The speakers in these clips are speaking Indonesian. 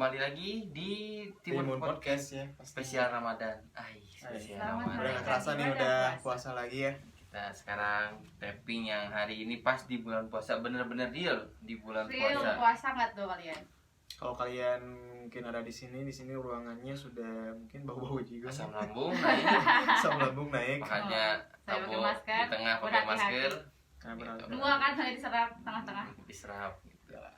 Kembali lagi di Timun Podcast ya, spesial Ramadan. Spesial Ramadan. Udah gak kerasa nih, udah puasa lagi ya. Kita sekarang tapping yang hari ini pas di bulan puasa, bener-bener real di bulan puasa. Puasa nggak tuh kalian? Kalau kalian mungkin ada di sini ruangannya sudah mungkin bau-bau juga. Asam lambung naik, Asam lambung naik. makanya Saya pakai Abo masker, di tengah pakai berhati-hati. masker. Nah, berarti. Dua kan saya diserap tengah-tengah. Diserap gitu lah.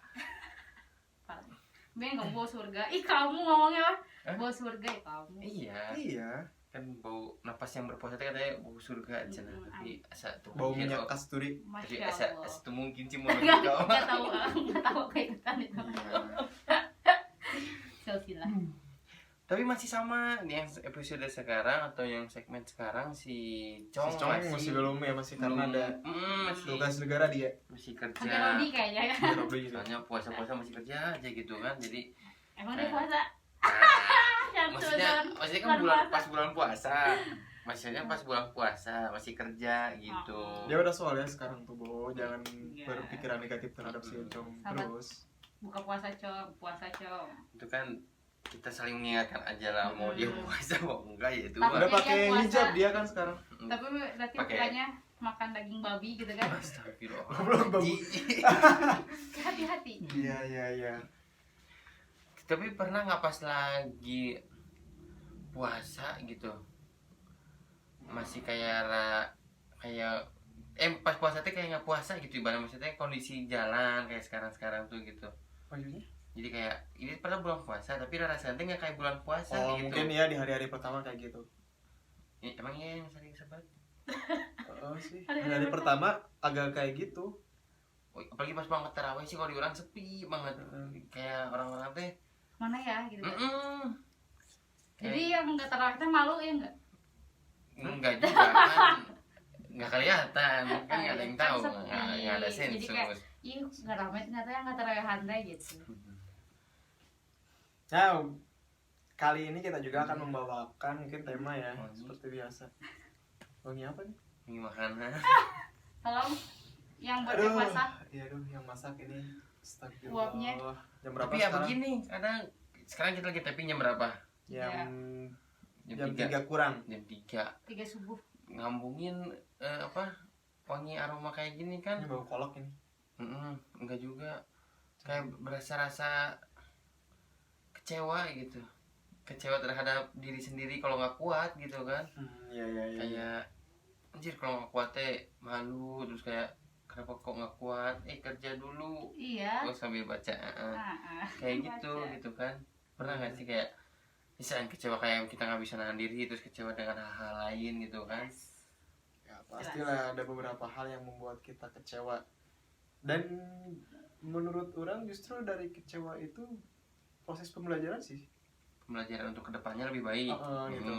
Ben nggak bawa surga. Ih kamu ngomongnya apa? Hah? Bawa surga ya kamu. Iya, Iya, kan bau napas yang berpuasa itu katanya bau surga cenah, Mm-mm. tapi asa tuh bau mungkin, minyak oh, kasturi. tapi Masya asa Allah. tuh mungkin sih mau Nggak tahu keikutan itu. Iya. Silsilah. Tapi masih sama di yang episode sekarang atau yang segmen sekarang si Cong, Si Cong masih belum ya, masih karena ada masih tugas negara dia. masih Ada kerja. Rodi kayaknya ya. Dia Robby gitu. Soalnya puasa-puasa masih kerja aja gitu kan. Jadi Emang dia puasa? maksudnya kan pas bulan puasa. Maksudnya pas bulan puasa masih kerja gitu. Dia udah soalnya sekarang tuh, Bo. Jangan Iya. berpikiran negatif terhadap si Cong Sahabat. terus. Buka puasa puasa com. Itu kan kita saling mengingatkan aja lah, mau dia puasa mau enggak ya itu. Tapi Udah dia pakai puasa. hijab dia kan sekarang. Tapi berarti Pakai. bukannya makan daging babi gitu kan? Astagfirullah. Belum, Bang. Hati-hati. Iya. Tapi pernah nggak pas lagi puasa gitu masih kayak pas puasa tuh kayak nggak puasa gitu, ibarat maksudnya kondisi jalan kayak sekarang tuh gitu. Maksudnya? Jadi kayak ini padahal bulan puasa tapi rasanya nggak kayak bulan puasa Oh, gitu. mungkin ya di hari-hari pertama kayak gitu. Emang iya yang sering sebut. Oh sih. Hari pertama agak kayak gitu. Apalagi pas banget terawih sih, kalau di orang sepi banget. Kayak orang-orang teh Mana ya gitu kan? Jadi kayak yang nggak terawih kita malu ya nggak? enggak juga kan, nggak kelihatan kan, nggak ada yang Kan tahu, sepi. nggak ada Jadi sensus. kayak, ih nggak ramai ternyata yang nggak terawih handai gitu. Nah, kali ini kita juga akan membawakan mungkin tema ya, seperti biasa. Wangi apa nih? Ini makanan. Tolong yang buat Aduh, masak. iya aduh, yang masak ini. Uapnya. Astagfirullah. Jam berapa Tapi ya sekarang? begini, sekarang kita lagi tapping jam berapa? Jam 3 kurang. Jam 3 3 subuh. ngambungin wangi aroma kayak gini kan. Ini bau kolak ini. Enggak juga, kayak berasa rasa kecewa gitu, kecewa terhadap diri sendiri kalau nggak kuat gitu kan. Iya. Kayak anjir kalau nggak kuat teh malu, terus kayak kenapa kok nggak kuat, kerja dulu. Iya. Oh sambil baca kayak gitu Baca. gitu kan. Pernah nggak sih kayak misalnya kecewa kayak kita nggak bisa nahan diri, terus kecewa dengan hal-hal lain gitu kan. Ya, pastilah ada beberapa hal yang membuat kita kecewa. Dan menurut orang justru dari kecewa itu proses pembelajaran sih. Pembelajaran untuk kedepannya lebih baik. Gitu.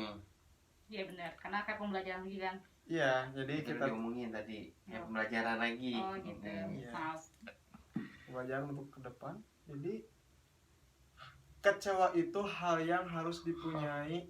Iya benar. Karena kayak pembelajaran lagi kan. Iya, jadi Itu kita diomongin tadi kayak Oh. pembelajaran lagi. Oh gitu. Iya. Maaf. pembelajaran untuk ke depan. Jadi kecewa itu hal yang harus dipunyai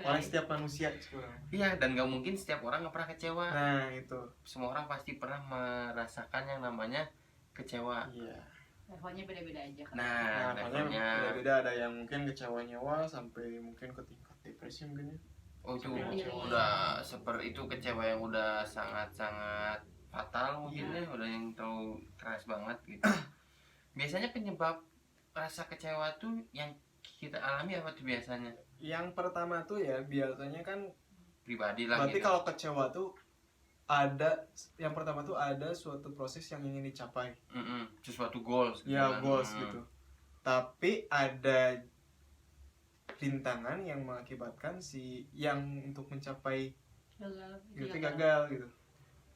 oleh setiap manusia sebenarnya. Iya, dan nggak mungkin setiap orang nggak pernah kecewa. Nah, itu. Semua orang pasti pernah merasakan yang namanya kecewa. Iya. Levelnya beda-beda aja kan. Nah, Nah, makanya levelnya beda-beda, ada yang mungkin kecewa nyawa sampai mungkin ke tingkat depresi mungkin ya. oh itu Iya. udah seperti itu, kecewa yang udah sangat-sangat fatal mungkin Iya. ya, udah yang terlalu keras banget gitu. Biasanya penyebab rasa kecewa tuh yang kita alami apa tuh biasanya? Yang pertama tuh ya biasanya kan Pribadi lah berarti gitu. kalau kecewa tuh ada, yang pertama tuh ada suatu proses yang ingin dicapai. Sesuatu goals gitu Ya, kan. goals gitu. Tapi ada rintangan yang mengakibatkan si yang untuk mencapai Gagal. itu gagal gitu.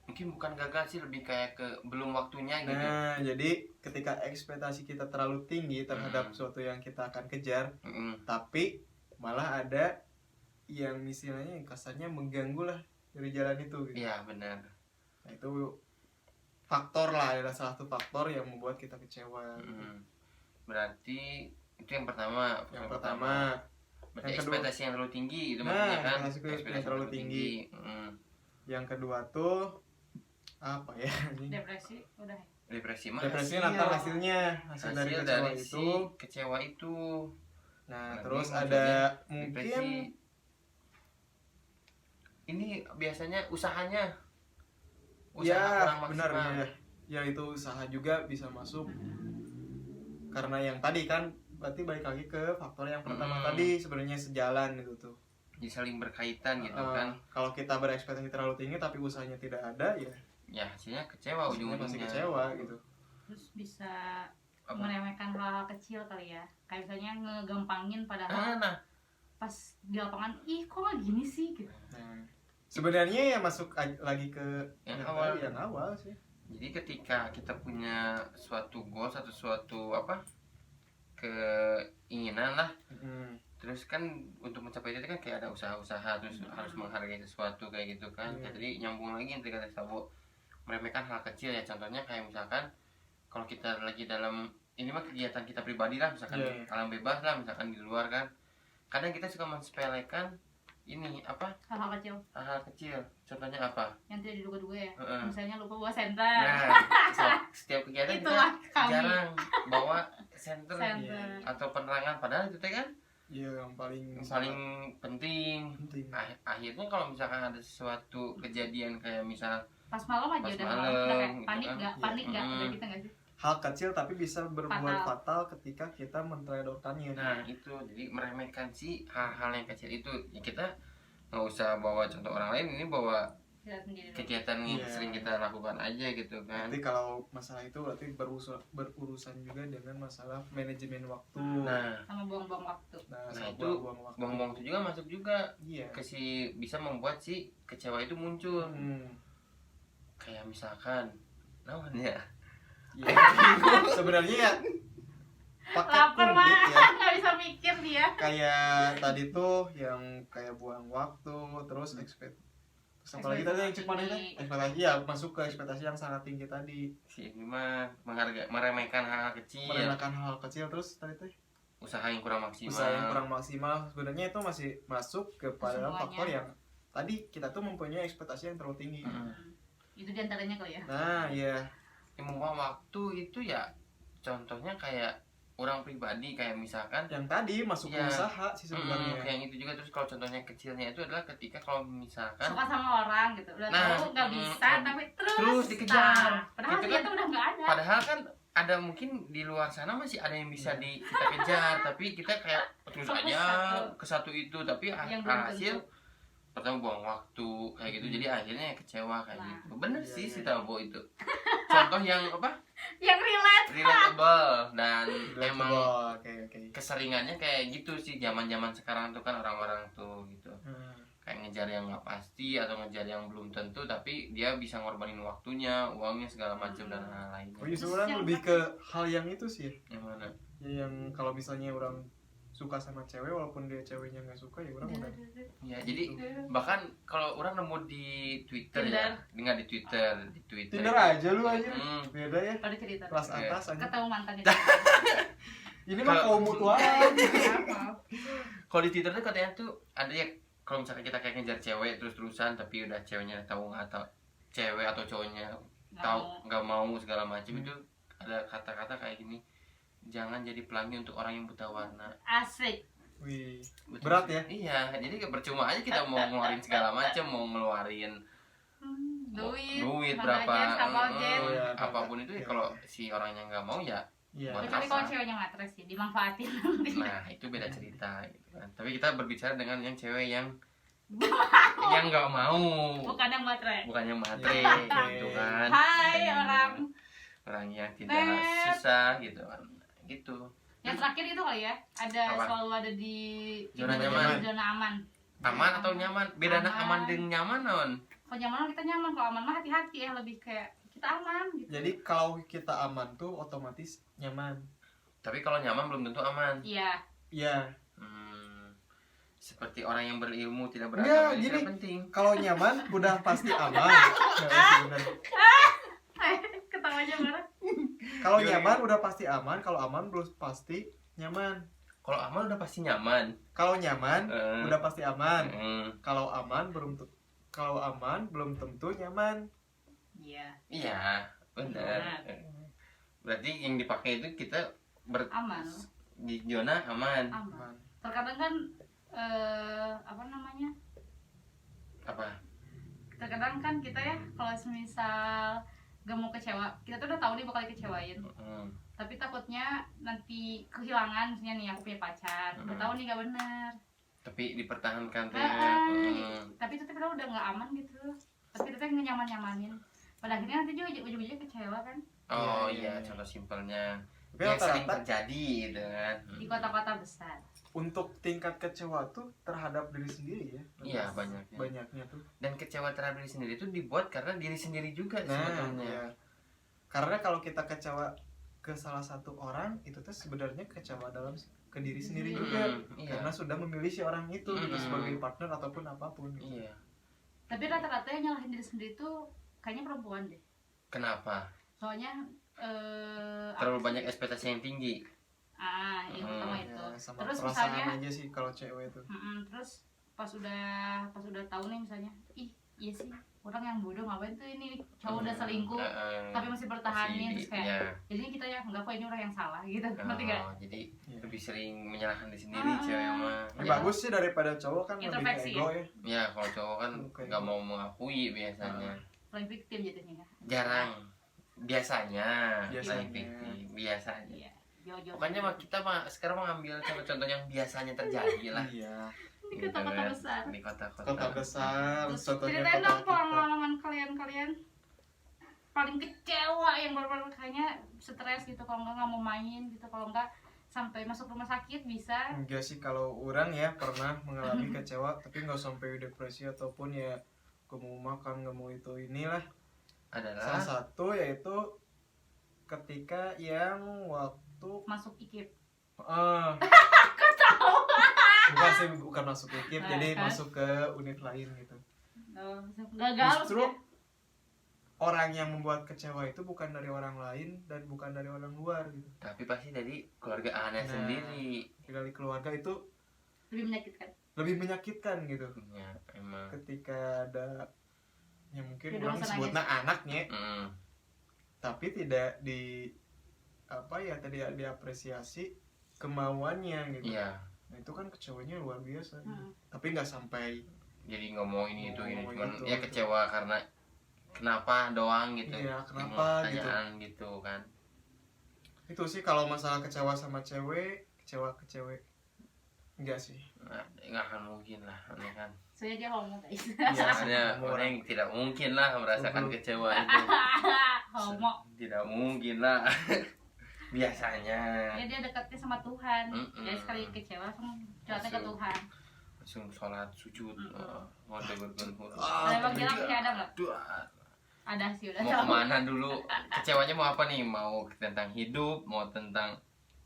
Mungkin bukan gagal sih, lebih kayak ke belum waktunya gitu. Nah, jadi ketika ekspektasi kita terlalu tinggi terhadap sesuatu yang kita akan kejar, tapi malah ada yang istilahnya kasarnya mengganggu lah dari jalan itu gitu. Iya benar. Nah, itu faktor lah, adalah salah satu faktor yang membuat kita kecewa. Berarti itu yang pertama. Yang pertama. Berarti Yang kedua- ekspektasi yang terlalu tinggi itu Nah, maksudnya kan. ekspektasi yang terlalu tinggi. Mm. Yang kedua tuh apa ya? Depresi udah. Depresinya nanti hasil dari kecewa itu. Kecewa itu. Nah, terus ada mungkin depresi. Ini biasanya usahanya kurang maksimal. Benar ya. Ya itu usaha juga bisa masuk. Karena yang tadi kan berarti balik lagi ke faktor yang pertama tadi, sebenarnya sejalan gitu tuh. Jadi saling berkaitan gitu kan. Kalau kita berekspektasi terlalu tinggi tapi usahanya tidak ada, ya hasilnya kecewa ujung-ujungnya. Pasti kecewa gitu. Terus bisa meremehkan hal-hal kecil kali ya. Kayak misalnya ngegampangin padahal pas di lapangan, ih kok nggak gini sih gitu. Nah, sebenarnya ya masuk lagi ke yang awal sih. Jadi ketika kita punya suatu goals atau suatu keinginan lah, terus kan untuk mencapai itu kan kayak ada usaha-usaha, terus harus menghargai sesuatu kayak gitu kan. Jadi nyambung lagi yang kata Sabo, meremehkan hal kecil ya. Contohnya kayak misalkan kalau kita lagi dalam ini mah kegiatan kita pribadi lah, misalkan alam bebas lah, misalkan di luar kan, kadang kita suka mensepelekan ini hal-hal kecil. Contohnya apa? Yang tidak diduga-duga ya. Misalnya lupa bawa senter. Setiap kegiatan kita jarang bawa senter atau penerangan, padahal itu kan yang paling penting. Akhirnya kalau misalkan ada sesuatu kejadian kayak misal pas malam aja udah kayak panik nggak udah kita nggak sih. Hal kecil tapi bisa berbuat fatal ketika kita mentradorkannya. Nah itu, jadi meremehkan sih hal-hal yang kecil itu ya. Kita nggak usah bawa contoh orang lain, ini bawa kegiatan yang sering kita lakukan aja gitu kan. Nanti kalau masalah itu berarti berurusan juga dengan masalah manajemen waktu. Sama buang-buang waktu. Nah itu buang-buang itu juga masuk juga ke si bisa membuat si kecewa itu muncul. Kayak misalkan namanya sebenarnya ya pakai lapar kulit ya, nggak bisa mikir dia. Kayak tadi tuh yang kayak buang waktu, terus apa lagi tadi yang cepat itu ekspektasi, ya masuk ke ekspektasi yang sangat tinggi tadi. Si ini mah meremehkan hal kecil. Terus tadi tuh usaha yang kurang maksimal. Sebenarnya itu masih masuk kepada faktor yang tadi kita tuh mempunyai ekspektasi yang terlalu tinggi. Itu diantaranya kali ya. Nah iya, yang membuang waktu itu ya contohnya kayak orang pribadi, kayak misalkan yang tadi masuk ke usaha sih sebenarnya. Kayak gitu juga. Terus kalau contohnya kecilnya itu adalah ketika kalau misalkan suka sama orang gitu, udah tahu nggak bisa tapi terus dikejar. Padahal dia tuh udah nggak ada. Padahal kan ada mungkin di luar sana masih ada yang bisa kita kejar, tapi kita kayak terus aja ke satu itu, tapi hasil pertama buang waktu kayak gitu. Jadi akhirnya kecewa kayak gitu. Bener sih si Tabo itu contoh yang yang relatable dan emang okay. keseringannya kayak gitu sih. Zaman sekarang tuh kan orang-orang tuh gitu kayak ngejar yang nggak pasti atau ngejar yang belum tentu, tapi dia bisa ngorbanin waktunya, uangnya, segala macam dan lain-lainnya. Sebenarnya lebih ke hal yang itu sih. Yang mana? Ya, yang kalau misalnya orang suka sama cewek walaupun dia ceweknya nggak suka, ya orang udah. Ya jadi bahkan kalau orang nemu di Twitter ya, dengar di Twitter. Tinder aja lu aja. Beda ya. Pada cerita. Kelas atas aja. Ketemu mantannya. Ini mah kaum mutual. Kalau di Twitter tuh katanya tuh ada ya, kalau misalnya kita kayak ngejar cewek terus-terusan tapi udah ceweknya tahu nggak, atau cewek atau cowoknya tahu nggak mau segala macam, itu ada kata-kata kayak gini, jangan jadi pelangi untuk orang yang buta warna. Asik. Wih, berat ya? Iya, jadi percuma aja kita mau ngeluarin segala macam, mau ngeluarin duit berapa, apapun itu ya, kalau si orangnya nggak mau ya. Kecuali kalau ceweknya matres ya, dimanfaatin. Nah itu beda cerita gitu kan. Tapi kita berbicara dengan yang cewek yang nggak mau, bukan yang matre gitu kan. Hai orang yang tidak susah gitu kan, gitu. Yang terakhir itu kali ya, selalu ada di zona aman. Aman atau nyaman? Beda aman dengan nyaman non. Kalau nyaman kita nyaman, kalau aman mah hati-hati ya, lebih kayak kita aman gitu. Jadi kalau kita aman tuh otomatis nyaman. Tapi kalau nyaman belum tentu aman. Iya. Seperti orang yang berilmu tidak beragama, itu penting. Kalau nyaman udah pasti aman. Ketawanya marah. Kalau nyaman udah pasti aman, kalau aman belum pasti nyaman. Kalau aman udah pasti nyaman. Kalau nyaman udah pasti aman. Kalau aman belum tentu nyaman. Iya. Benar. Berarti yang dipakai itu kita aman di zona aman. Terkadang kan apa namanya, terkadang kan kita ya kalau misal gak mau kecewa, kita tuh udah tahu nih bakal dikecewain, tapi takutnya nanti kehilangan. Misalnya nih aku punya pacar, udah tahu nih gak bener, tapi dipertahankan tuh. Tapi itu padahal udah gak aman gitu, tapi kita nyaman-nyamanin, pada akhirnya nanti juga ujung-ujungnya kecewa kan. Iya, contoh simpelnya yang sering terjadi gitu kan di kota-kota besar. Untuk tingkat kecewa tuh terhadap diri sendiri ya. Iya, banyaknya tuh. Dan kecewa terhadap diri sendiri itu dibuat karena diri sendiri juga sebetulnya. Iya. Karena kalau kita kecewa ke salah satu orang, itu tuh sebenarnya kecewa dalam ke diri sendiri juga. Karena sudah memilih si orang itu gitu sebagai partner ataupun apapun gitu. Iya. Tapi rata-rata yang nyalahin diri sendiri tuh kayaknya perempuan deh. Kenapa? Soalnya terlalu banyak ekspektasi yang tinggi. Yang pertama itu. Sama terus perasaan misalnya aja sih kalau cewek itu. Terus pas udah tahu nih misalnya, iya sih orang yang bodoh ngapain tuh ini cowok udah selingkuh tapi masih bertahanin, terus kayak jadinya kita ya enggak kok ini orang yang salah gitu, ngerti gak? Jadi lebih sering menyalahkan diri sendiri cewek mah. Bagus sih daripada cowok kan lebih ego ya. Ya kalau cowok kan nggak mau mengakui biasanya. Paling victim jadinya. Jarang. Biasanya. Iya. Pokoknya kita sekarang mengambil contoh-contoh yang biasanya terjadi lah. Iya. Di kota-kota besar. Di kota-kota besar. Contohnya ceritain dong pengalaman kalian paling kecewa yang baru-baru kayaknya stres gitu, kalau nggak mau main gitu, kalau nggak sampai masuk rumah sakit bisa. Enggak sih, kalau orang ya pernah mengalami kecewa tapi nggak sampai depresi ataupun ya gak mau makan, gak mau itu inilah. Adalah salah satu yaitu ketika yang waktu masuk IKIP. bukan masuk IKIP, jadi masuk ke univ lain gitu. Gagal. Justru orang yang membuat kecewa itu bukan dari orang lain dan bukan dari orang luar gitu. Tapi pasti dari keluarga Ana sendiri. Dari keluarga itu lebih menyakitkan gitu. Ya, emang. Ketika ada yang mungkin orang sebutnya anaknya, tapi tidak diapresiasi kemauannya gitu. Iya. Nah itu kan kecewanya luar biasa gitu. Tapi nggak sampai jadi ngomong ini cuman ya kecewa karena kenapa doang gitu. Iya, kenapa gitu kan. Itu sih kalau masalah kecewa sama cewek, kecewa ke cewek enggak sih. Nggak akan mungkin lah, aneh kan. Saya aja homo guys. Biasanya orang yang tidak mungkin lah merasakan kecewa itu. Homo. Tidak mungkin lah. Biasanya. Ya dia dekatnya sama Tuhan. Ya sekali kecewa langsung curhatnya ke Tuhan. Langsung sholat sujud, ngode berbenhur. Emang bilang kayak ada nggak? Ada sih udah. Mau kemana dulu? Kecewanya mau apa nih? Mau tentang hidup, mau tentang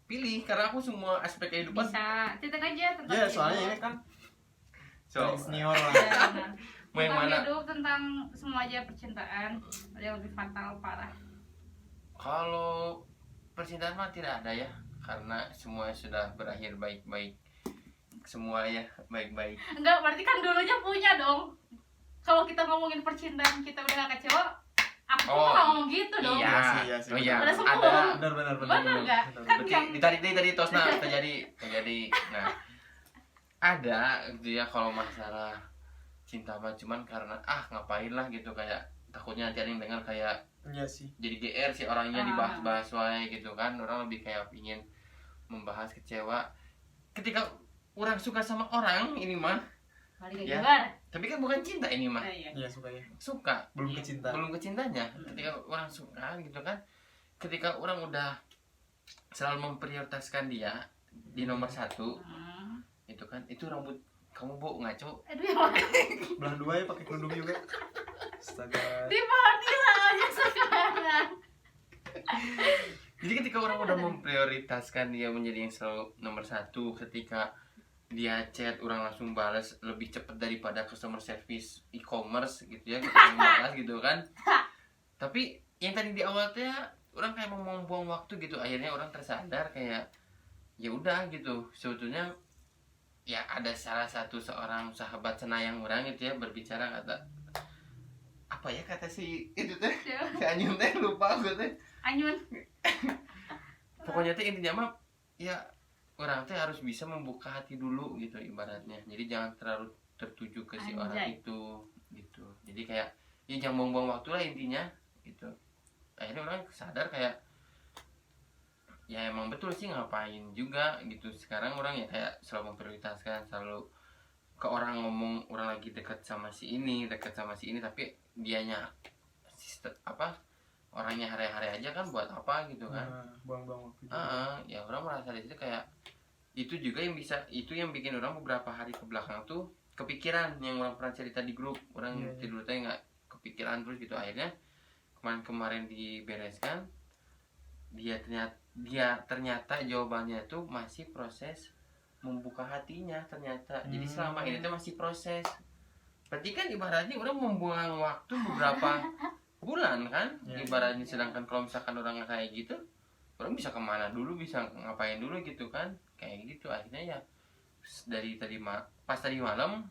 pilih, karena aku semua aspek kehidupan bisa cerita aja tentang ya soalnya ini kan senior lah. Mau yang mana? Hidup, tentang semua aja, percintaan ada yang lebih fatal parah. Kalau percintaan mah tidak ada ya, karena semua sudah berakhir baik-baik, semua ya baik-baik. Enggak, berarti kan dulunya punya dong. Kalau kita ngomongin percintaan kita udah gak kecewa, aku tuh nggak ngomong gitu dong. Iya sih. Ada semua. Benar. Benar nggak? Kan yang ditarik tadi tosna terjadi. Nah, ada gitu ya kalau masalah cinta mah cuman karena ngapain lah gitu, kayak takutnya nanti ada yang dengar kayak jadi GR si orangnya dibahas-bahas wae gitu kan. Orang lebih kayak ingin membahas kecewa ketika orang suka sama orang ini mah. Ya, tapi kan bukan cinta ini mah. Iya suka ya. Suka. Belum kecintanya. Ketika orang suka gitu kan. Ketika orang udah selalu memprioritaskan dia di nomor 1. Itu kan, itu rambut kamu bu ngaco. Belah 2 ya pakai kerudung juga. Astaga. Di aja sekarang. Jadi ketika orang udah memprioritaskan dia menjadi yang selalu nomor 1, ketika dia chat orang langsung balas lebih cepat daripada customer service e-commerce gitu ya, kita balas gitu kan. Tapi yang tadi di awal tuh ya orang kayak mau buang waktu gitu, akhirnya orang tersadar kayak ya udah gitu. Sebetulnya ya ada salah satu seorang sahabat senayang orang gitu ya berbicara, kata apa ya kata si itu teh si Anyun teh, lupa gue teh. Anyun Pokoknya teh intinya mah ya orang teh harus bisa membuka hati dulu gitu ibaratnya. Jadi jangan terlalu tertuju ke si orang itu gitu. Jadi kayak ya jangan buang-buang waktu lah intinya gitu. Akhirnya orang sadar kayak ya emang betul sih ngapain juga gitu. Sekarang orang ya kayak selalu memprioritaskan, selalu ke orang ngomong orang lagi dekat sama si ini, tapi dianya sistem apa orangnya hari-hari aja kan buat apa gitu kan. Buang-buang waktu. Ya orang merasa di situ kayak itu juga yang bisa, itu yang bikin orang beberapa hari ke belakang tuh kepikiran yang orang pernah cerita di grup. Orang tidur teh nggak kepikiran terus gitu. Akhirnya kemarin dibereskan, dia ternyata jawabannya tuh masih proses membuka hatinya ternyata. Jadi selama ini tuh masih proses. Berarti kan ibaratnya orang membuang waktu beberapa bulan kan, ibaratnya. Sedangkan kalau misalkan orang kayak gitu, orang bisa kemana dulu, bisa ngapain dulu gitu kan, kayak gitu. Akhirnya ya dari pas tadi malam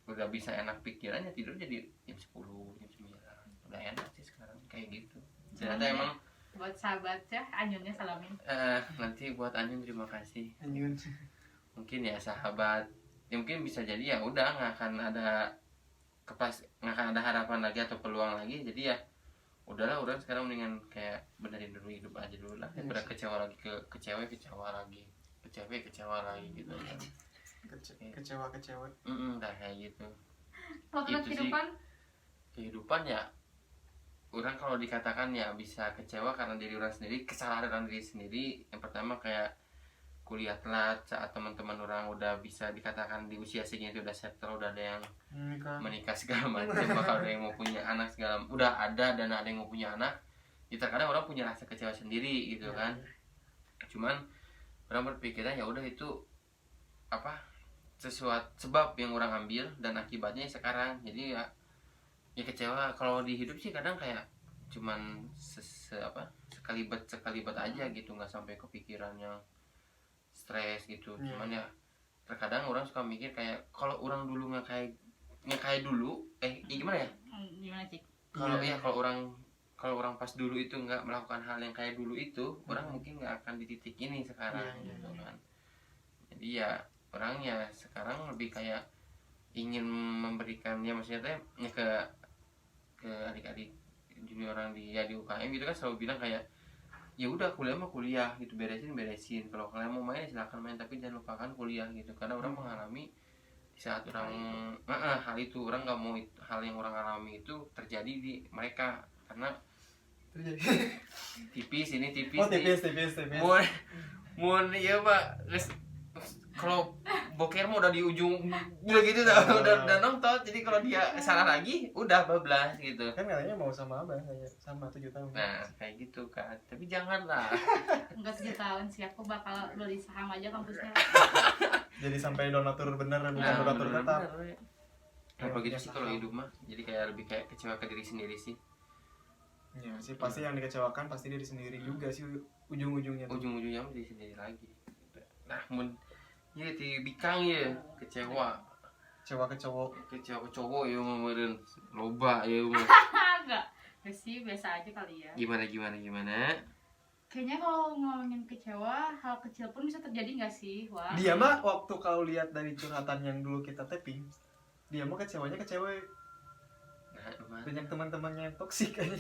udah bisa enak pikirannya, tidur jadi jam 10, jam 9 udah enak sih sekarang kayak gitu. Ternyata emang buat sahabat ya, Anyunnya salamin. Nanti buat Anyun terima kasih. Anyun Mungkin ya sahabat, ya mungkin bisa jadi ya udah nggak akan ada harapan lagi atau peluang lagi. Jadi ya udahlah, udah sekarang mendingan kayak benerin dulu hidup aja dulu lah, daripada kecewa lagi ke cewek kecewa lagi gitu kan. kecewa Udah kayak gitu. Potret kehidupan ya orang kalau dikatakan ya bisa kecewa karena diri orang sendiri, kesalahan diri sendiri. Yang pertama kayak kuliah telat saat teman-teman orang udah bisa dikatakan di usia segini udah settle, udah ada yang menikah segala macam, bakal ada yang mau punya anak segala, udah ada dan ada yang mau punya anak. Ya terkadang orang punya rasa kecewa sendiri gitu kan. Cuman orang berpikirnya ya udah itu apa sesuatu sebab yang orang ambil dan akibatnya sekarang. Jadi ya kecewa kalau di hidup sih kadang kayak cuman sekalibat aja gitu, nggak sampai kepikiran yang stres gitu. Cuman ya terkadang orang suka mikir kayak kalau orang dulu nggak kayak dulu gimana ya, gimana sih kalau orang pas dulu itu nggak melakukan hal yang kayak dulu itu, orang mungkin nggak akan di titik ini sekarang gitu kan. Jadi ya orang ya sekarang lebih kayak ingin memberikan ya maksudnya teh ya ke adik-adik junior orang di UKM gitu kan, selalu bilang kayak ya udah kuliah mah kuliah gitu, beresin, kalau kalian mau main silakan main, tapi jangan lupakan kuliah gitu. Karena orang mengalami di saat orang hal itu, orang nggak mau hal yang orang alami itu terjadi di mereka. Karena tipis mun ya pak, kalau boker mah udah di ujung udah gitu udah nonton. Jadi kalau dia salah lagi udah bablas gitu kan. Katanya mau sama abang kayak sama 7 tahun. Nah kayak gitu kan, tapi janganlah. Enggak 7 tahun sih, aku bakal beli saham aja kampusnya. Jadi sampai donatur bener bukan donatur tetap. Nah begitu sih kalau hidup mah, jadi kayak lebih kayak kecewa ke diri sendiri sih. Ya sih pasti yang dikecewakan pasti diri sendiri juga sih ujung-ujungnya mah diri sendiri lagi. Nah ya di bikang ya kecewa ke cowok ya meureun loba ya mah. Enggak sih, biasa aja kali ya. Gimana Kayaknya kalau ngomongin kecewa, hal kecil pun bisa terjadi nggak sih? Wah. Dia mah waktu kau lihat dari curhatan yang dulu kita tapping, dia mah kecewanya ke cewek. Banyak teman-temannya yang toksik aja.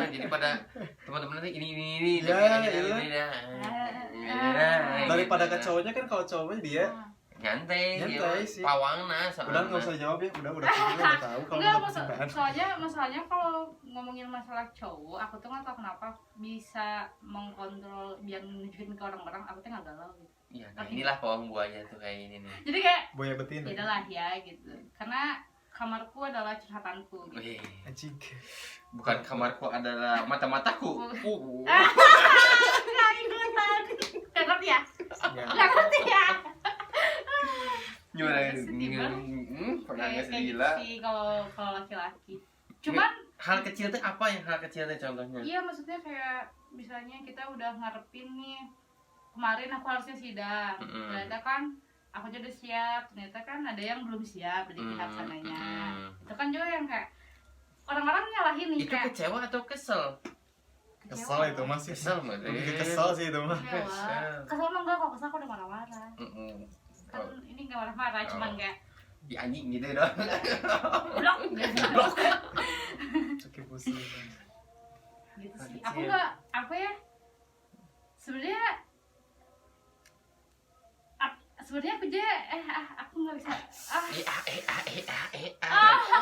Jadi pada teman-teman ini daripada ke cowoknya kan, kalau cowoknya dia nyantai sih. Pawangna udah nggak usah jawab ya, udah tahu kalau masalahnya kalau ngomongin masalah cowok, aku tuh nggak tahu kenapa bisa mengkontrol biar nunjukin ke orang-orang aku tuh nggak galau gitu. Iya, nah inilah pawang buaya tuh kayak ini nih. Jadi kayak buaya betina. Itulah ya gitu. Karena kamarku adalah curhatanku gitu. Anjing. Bukan kamarku adalah mata-mataku. Nggak ikutan. Nggak ngerti ya? Nggak ngerti ya? Gimana? Pernah nggak sih gila? Sih kalau laki-laki. Cuman hal kecil tuh apa yang hal kecil tuh contohnya? Iya, maksudnya kayak misalnya kita udah ngarepin nih, kemarin aku harusnya sidang, ternyata kan aku udah siap, ternyata kan ada yang belum siap dari pihak sananya. Itu kan juga yang kayak orang-orang nyalahin nih itu kayak kecewa atau kesel? Kesel itu masih. Kesel Lebih ke kesel sih itu mah. Kesel mah enggak kok, kesel aku udah marah-marah. Kan ini enggak marah-marah, cuman kayak di anjing gitu dong. blok Blok. Cukup pusing. gitu sih. Aku enggak apa ya? Sebenarnya aku aja aku nggak bisa aku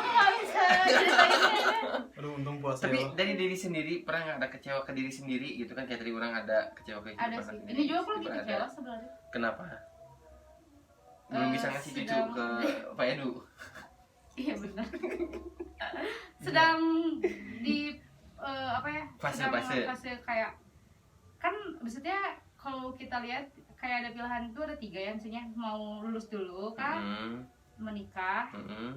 nggak bisa ceritainnya. Aduh, untung puasa Tapi ya. dari diri sendiri pernah nggak ada kecewa ke diri sendiri gitu kan, kayak tadi orang ada kecewa ke Ada kehidupan sih. sendiri. Ini juga aku lagi Tiba kecewa ada. sebenarnya. Kenapa? Belum bisa ngasih cucu sedang- ke Pak Edu. Iya benar. Sedang di apa ya? Fase-fase. Kayak kan maksudnya kalau kita lihat kayak ada pilihan itu ada 3 ya, misalnya mau lulus dulu kan, menikah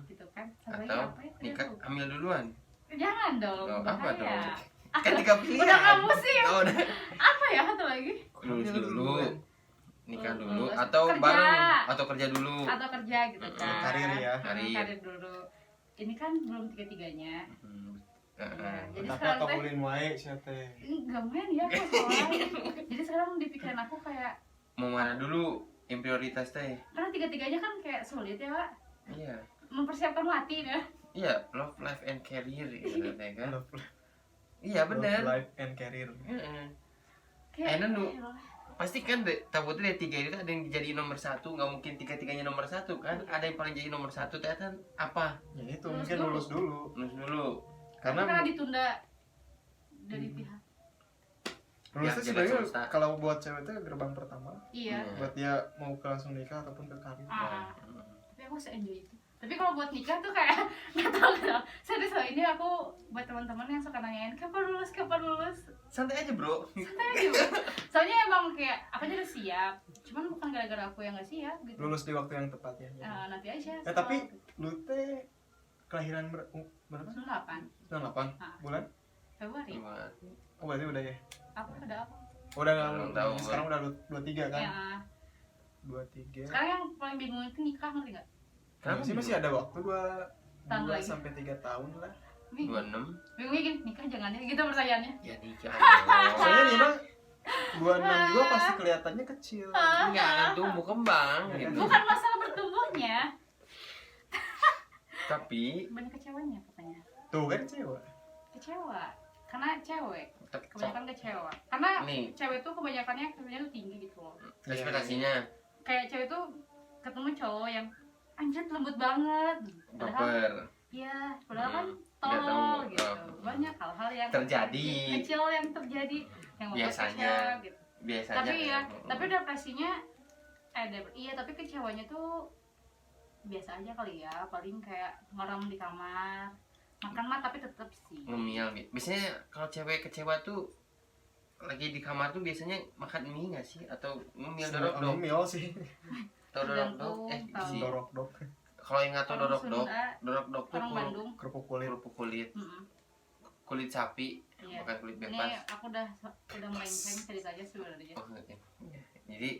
gitu kan, sama lagi Atau apa ya? nikah hamil duluan. Jangan dong, Oh, apa dong? bahaya. Kan 3 pilihan. Udah kamu sih. Oh, udah. Apa ya satu lagi? Lulus dulu, nikah dulu, Lulus. atau Kerja. bareng atau kerja dulu. Atau kerja gitu kan. Karir ya. Karir. Dulu. Ini kan belum 3-3-nya. Ya, jadi Tapi sekarang teh kabulin wae sia teh. enggak main ya aku soalnya. Jadi sekarang di pikiran aku kayak Mau mana dulu yang prioritas teh? karena 3-3-nya kan kayak sulit ya, Pak. Iya. Mempersiapkan mati ya. Iya, love life and career gitu teh kan. Love Iya benar. life and career. Heeh. Kayak Nu pasti kan takutnya dari 3 itu ada yang jadi nomor 1, nggak mungkin 3-3-nya nomor 1 kan. Ada yang paling jadi nomor 1 ternyata apa? Ya itu Lulus mungkin dulu. lulus dulu. Lulus dulu. karena ditunda dari pihak. Lulus Ya, itu jalan sebenarnya semesta. kalau buat cewek itu gerbang pertama Iya. buat dia mau ke langsung nikah ataupun ke karir. Tapi aku se-enjoy itu. Tapi kalau buat nikah tuh kayak nggak tahu kenapa. Serius loh, ini aku buat teman-teman yang suka nanyain kapan lulus. Santai aja, Bro. Santai aja. Soalnya emang kayak aku aja udah siap. Cuman bukan gara-gara aku yang nggak siap gitu. Lulus di waktu yang tepatnya. Nanti aja. Tapi lu teh kelahiran berapa? 98 98 bulan? Februari. Oh berarti udah ya? Aku ada apa? Udah Belum tahu, sekarang udah 23 kan? Ya. 23. Sekarang yang paling bingung itu nikah, ngerti nggak? Kenapa Sih masih ada waktu 2 Tahun lagi. sampai 3 tahun lah. Bingung. 26. Bingungnya gini, nikah jangan ya gitu pertanyaannya. Ya nikah. Soalnya memang 26 juga pasti kelihatannya kecil. Enggak, tumbuh kembang gitu. Bukan masalah bertumbuhnya, Tapi banyak kecewanya katanya. Tuh kan cewek. Kecewa. Karena cewek, tetap kebanyakan kecewa. Karena nih cewek tuh kebanyakannya ekspektasinya tuh tinggi gitu loh. ekspektasinya Kayak cewek tuh ketemu cowok yang anjir lembut banget. Padahal baper. iya, padahal kan Nggak tahu. tolol gitu. Oh. Banyak hal-hal yang Terjadi. kecil yang terjadi yang membuat Biasanya. kecewa, gitu. Biasanya Tapi ya, kan. tapi depresinya iya, tapi kecewanya tuh biasa aja kali ya, paling kayak ngeram di kamar. Makan mah tapi tetep sih. ngemil. Biasanya kalau cewek kecewa tuh lagi di kamar tuh biasanya makan mie nggak sih atau ngemil dorok dok? Mil sih. Atau dorok dok? Tergantung, Sih. Dorok dok. Kalau yang nggak tahu Orang dorok dok, Sunda, dorok dok tuh orang Bandung. Kerupuk kulit. kerupuk kulit, Mm-mm. kulit sapi, Iya. bukan kulit Ini bebas. aku udah melenceng ceritanya sebenarnya. Oh, iya. Jadi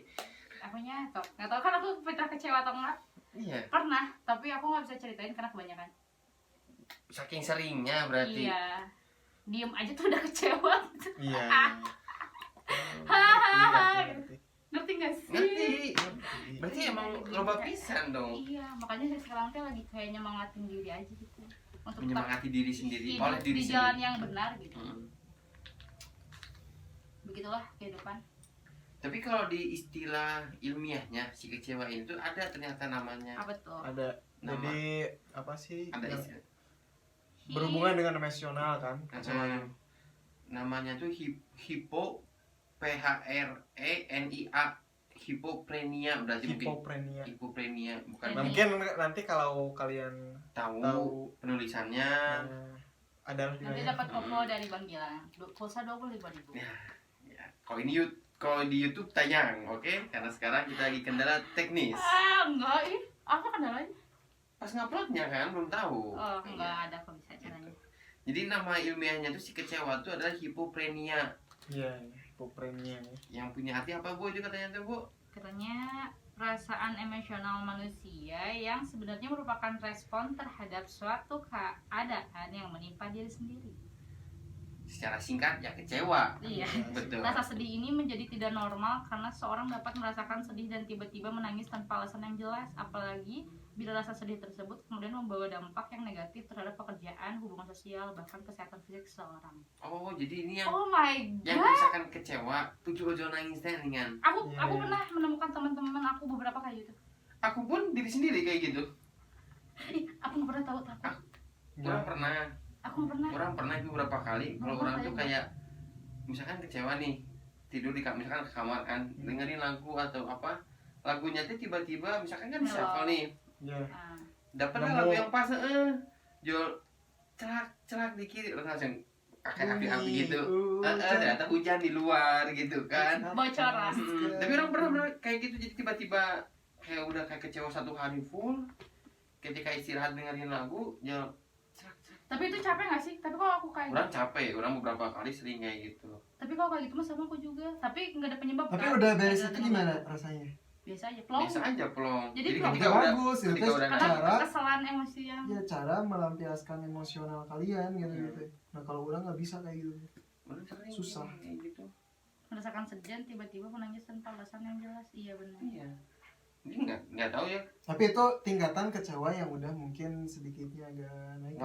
Apanya? Nggak tahu kan aku pernah kecewa atau enggak? iya, Pernah, tapi aku nggak bisa ceritain karena kebanyakan. saking seringnya berarti. Iya. Diem aja tuh udah kecewa. Iya. Hahaha. Ngerti nggak sih? Ngerti. Berarti emang loba pisan dong. Iya, makanya saya sekarang tuh lagi kayak nyemangatin diri aja gitu. Untuk Menyemangati diri sendiri, hidup oleh diri di sendiri. jalan yang benar gitu. Begitulah kehidupan. Tapi kalau di istilah ilmiahnya si kecewa itu ada ternyata namanya. Apa tuh? Ada. Nama. Jadi apa sih? Ada yang istilah. berhubungan dengan emosional kan? Namanya tuh hipo PHRENIA hipoprenia berarti Hipoprenia. hipoprenia bukan Nah, Mungkin nanti kalau kalian tahu tahu penulisannya. adalah Nanti dapat OVO dari Bang Gilang. Pulsa 25.000. Ya, kalau ini kalau di YouTube tayang, oke? Karena sekarang kita lagi kendala teknis. Enggak, apa kendalanya? Pas nguploadnya kan belum tahu. Oh, Iya. enggak ada kok bisa caranya. Jadi nama ilmiahnya tuh si kecewa tuh adalah hipoprenia. Iya, hipoprenia. Yang punya hati apa Bu itu katanya tuh Bu? Katanya perasaan emosional manusia yang sebenarnya merupakan respon terhadap suatu keadaan yang menimpa diri sendiri. Secara singkat ya kecewa. Iya. Betul. Rasa sedih ini menjadi tidak normal karena seorang dapat merasakan sedih dan tiba-tiba menangis tanpa alasan yang jelas, apalagi bila rasa sedih tersebut kemudian membawa dampak yang negatif terhadap pekerjaan, hubungan sosial, bahkan kesehatan fisik seseorang. Oh, jadi ini yang Oh my yang god. misalkan kecewa, tujuh nangis teh ringan. Aku pernah menemukan teman-teman aku beberapa kayak gitu. Aku pun diri sendiri kayak gitu. Ih, aku nggak pernah tahu takut. Orang pernah. Aku nggak pernah. Orang pernah itu beberapa kali. Kalau orang tuh kayak misalkan kecewa nih, tidur di misalkan ke kamar kan, dengerin lagu atau apa, lagunya tuh tiba-tiba misalkan kan di shuffle nih. Iya. Dapat lagu yang pas, jual celak dikit, langsung kayak api-api gitu. Ternyata hujan di luar gitu kan. Bocoran. Tapi orang pernah kayak gitu, jadi tiba-tiba kayak udah kayak kecewa 1 hari full. Ketika istirahat dengerin lagu, jual Tapi itu capek gak sih? Tapi kalau aku kayak orang capek, orang beberapa kali sering kayak gitu. Tapi kalau kayak gitu mah sama aku juga. Tapi nggak ada penyebab. Tapi kan? udah beres Nggak ada itu penyebab. gimana rasanya? Biasa aja, plong. Biasa aja plong. Jadi ketika plong. udah Bagus, itu ketika udah Karena cara- kesalahan emosi yang Ya cara melampiaskan emosional kalian gitu. Nah kalau orang nggak bisa kayak gitu. Orang sering Susah. kayak gitu. merasakan segan tiba-tiba menangis tanpa alasan yang jelas. Iya benar. Iya. Ini nggak tahu ya. Tapi itu tingkatan kecewa yang udah mungkin sedikitnya agak naik.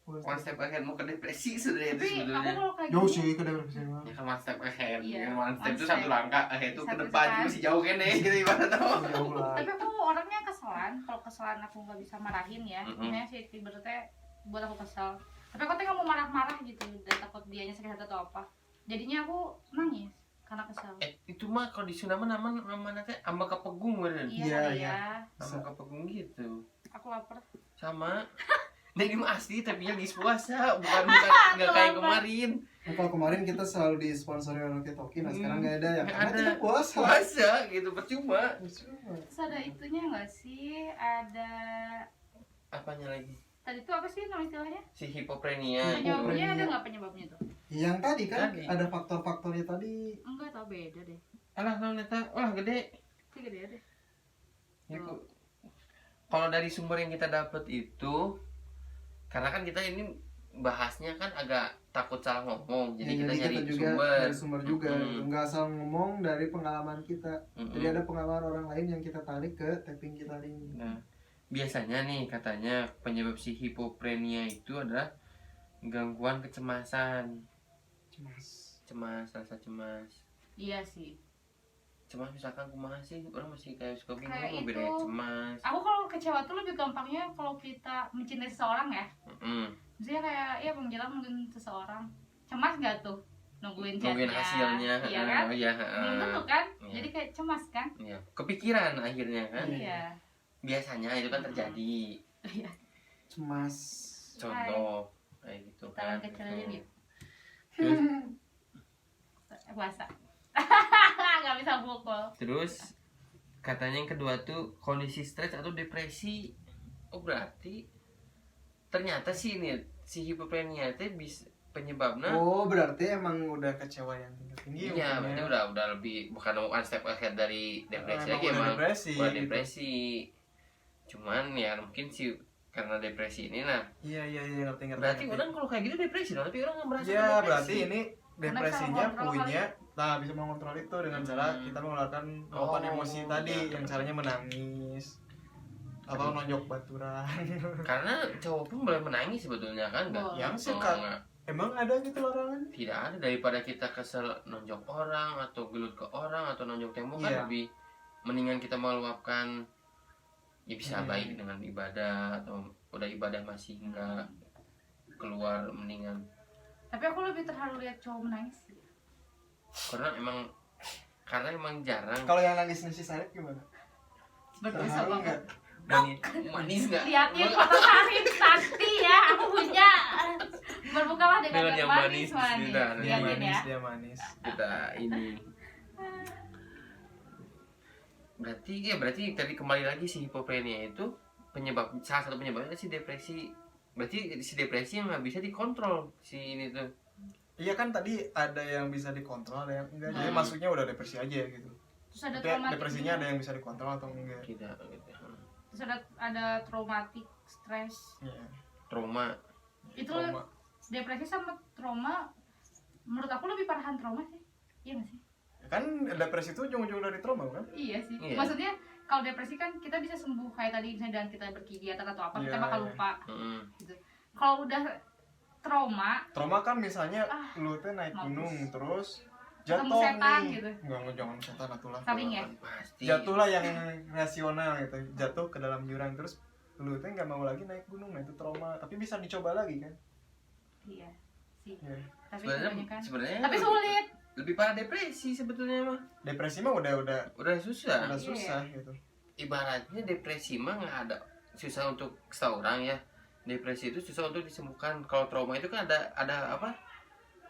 One step ahead mau ke depresi sebenarnya itu Tapi aku sebetulnya. kalau kayak Jauh gini, sih ke depresi mah. Ya kan one step ahead. Iya, Ya, one step one itu step. 1 langkah ahead itu ke Satu depan langkah. masih jauh kan gitu ibarat tau. Jauh lah. tapi aku orangnya keselan. Kalau keselan aku nggak bisa marahin ya. Makanya sih ibaratnya buat aku kesel. Tapi aku tuh nggak mau marah-marah gitu. Dan takut dianya sakit hati atau apa. Jadinya aku nangis karena kesel. Itu mah kalau di Sunda mah namanya teh amba kepegung bener. Iya, Iya, kali iya. ya. Amba kepegung gitu. Aku lapar. Sama. Nah ini mah asli tapi yang di puasa bukan nggak kayak kemarin. Nah, kalau kemarin kita selalu disponsori oleh Toki, nah sekarang nggak ada ya Nggak karena ada. tidak puasa. Puasa gitu percuma. Terus ada itunya nggak sih? Ada Apanya lagi? tadi tuh apa sih nama istilahnya? Si hipoprenia. Penyebabnya ada nggak penyebabnya tuh? Yang tadi kan Tadi. ada faktor-faktornya tadi. Enggak tau, beda deh. Alah kalau neta, wah gede. Itu gede deh. Ya, kalau dari sumber yang kita dapat itu, karena kan kita ini bahasnya kan agak takut salah ngomong, jadi Ya, kita nyari juga sumber. dari sumber juga, nggak asal ngomong dari pengalaman kita. Jadi ada pengalaman orang lain yang kita tarik ke tapping kita ini. Nah, biasanya nih katanya penyebab si hipoprenia itu adalah gangguan kecemasan, rasa cemas. Iya sih. Cemas misalkan kumaha sih, orang masih kayak suka bingung Kayak mau itu. bedain cemas. Aku kalau kecewa tuh lebih gampangnya kalau kita mencintai seseorang ya. Misalnya kayak ya menjelang nungguin seseorang. Cemas gak tuh? Nungguin chatnya. Hasilnya. Iya kan? Oh, iya, Belum tentu kan? Iya. Jadi kayak cemas kan? Iya. Kepikiran akhirnya kan. Iya. Biasanya itu kan terjadi. Iya. Cemas. Contoh kayak gitu kan. Tangan kecil aja gitu. Terus, Puasa. Gak bisa pukul. terus katanya yang kedua tuh kondisi stres atau depresi. Oh berarti ternyata sih ini si hipoprenia itu bisa penyebabnya. Oh berarti emang udah kecewa yang tinggi. Iya, berarti udah lebih bukan one step ahead dari depresi lagi, udah emang depresi, udah gitu. depresi. Cuman ya mungkin sih karena depresi ini nah. Iya ngerti. Berarti orang kalau kayak gitu depresi dong, tapi orang nggak merasa Iya depresi. berarti ini Karena depresinya bisa mengontrol punya, nah bisa mengontrol itu dengan cara kita mengeluarkan luapan emosi tadi, iya. yang caranya menangis atau nonjok baturan. Karena cowok pun boleh menangis sebetulnya kan nggak? Boleh. Yang Oh, suka nggak. emang ada gitu larangan? Tidak ada, daripada kita kesel nonjok orang atau gelut ke orang atau nonjok tembok kan Iya. lebih mendingan kita meluapkan ya bisa baik dengan ibadah atau udah ibadah masih nggak keluar mendingan Tapi aku lebih terharu lihat cowok menangis sih. karena emang jarang Kalau yang nangis si Sarip gimana? Seperti Terharu sama nggak? manis nggak? liatin foto Sarip nanti ya, aku punya. Berbukalah dengan Dengan yang yang manis. manis, tidak. Dia Liatin ya. manis. Kita ini berarti tadi kembali lagi si hipoprenia itu salah satu penyebabnya si depresi. Berarti si depresi yang nggak bisa dikontrol si ini tuh. Iya kan tadi ada yang bisa dikontrol, ada yang enggak. Jadi Hmm. masuknya udah depresi aja gitu. Terus ada traumatik depresinya ada yang bisa dikontrol atau enggak? Tidak gitu. Terus ada traumatik stres. Iya. Trauma. Itu Trauma. depresi sama trauma menurut aku lebih parahan trauma sih. Iya nggak sih? Kan depresi itu ujung-ujung dari trauma kan? Iya sih. Iya. Maksudnya kalau depresi kan kita bisa sembuh kayak tadi misalnya dengan kita berkegiatan atau apa, kita Iya, bakal iya. lupa Mm-mm. gitu. Kalau udah trauma Kan misalnya lu teh naik mampus. gunung terus Ketemu jatuh setan nih. gitu. Enggak, jangan setan atulah. Saling ya? Pasti. Jatuhlah yang rasional gitu. Jatuh ke dalam jurang terus lu teh nggak mau lagi naik gunung, nah itu trauma. Tapi bisa dicoba lagi kan? Iya sih. Iya. Tapi Sebenarnya kebanyakan. sebenarnya Tapi sulit. lebih parah depresi sebetulnya mah. Depresi mah udah Udah susah. udah susah gitu. Ibaratnya depresi mah nggak ada susah untuk seorang ya. Depresi itu susah untuk disembuhkan. Kalau trauma itu kan ada apa?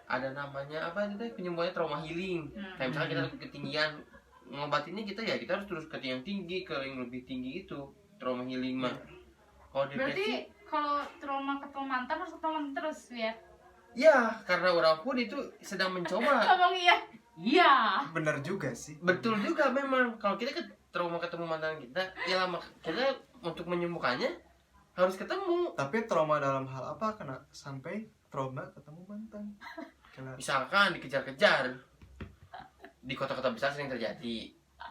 Ada namanya apa itu teh, penyembuhannya trauma healing. Kayak misalnya kita ketinggian, ngobatinnya kita harus terus ke yang tinggi, ke yang lebih tinggi itu trauma healing mah. Kalau Berarti depresi kalau trauma ketemu mantan harus ketemu mantan terus ya? ya karena orang pun itu sedang mencoba. Ngomong iya. Iya. Bener juga sih. Betul juga memang. Kalau kita trauma ketemu mantan kita, ya lama kita untuk menyembuhkannya harus ketemu. Tapi trauma dalam hal apa kena sampai trauma ketemu mantan? Misalkan dikejar-kejar di kota-kota besar sering terjadi.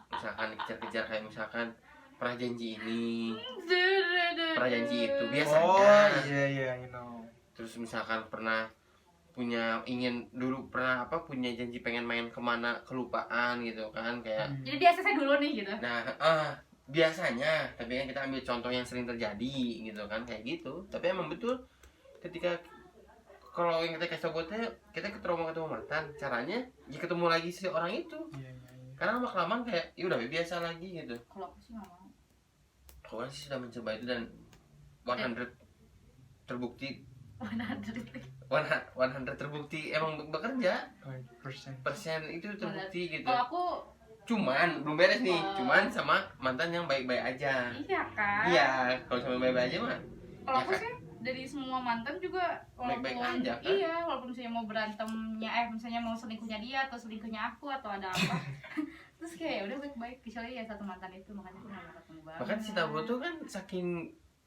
Misalkan dikejar-kejar kayak misalkan pernah janji ini, pernah janji itu biasanya. Oh iya you know. Terus misalkan pernah punya janji pengen main kemana, kelupaan gitu kan kayak. Jadi dia selesai dulu nih gitu. Nah, biasanya, tapi kan kita ambil contoh yang sering terjadi gitu kan kayak gitu. Tapi emang betul ketika kalau yang kita kasih tahu kita ketemu mantan, caranya ya ketemu lagi si orang itu. Iya. Karena lama-kelamaan kayak ya udah biasa lagi gitu. Kalau aku sih nggak mau. Aku sih sudah mencoba itu dan 100 terbukti 100 terbukti emang bekerja. 100%. Persen itu terbukti gitu. Kalau aku Cuman belum beres nih. Cuman sama mantan yang baik-baik aja. iya kan. Iya, kalau sama baik-baik aja mah. Kalau Ya aku kan? sih dari semua mantan juga Baik-baik walaupun aja, kan? iya walaupun misalnya mau berantemnya misalnya mau selingkuhnya dia atau selingkuhnya aku atau ada apa terus kayak udah baik-baik kecuali ya satu mantan itu makanya aku nggak mau ketemu banget. Bahkan si Tabo tuh kan saking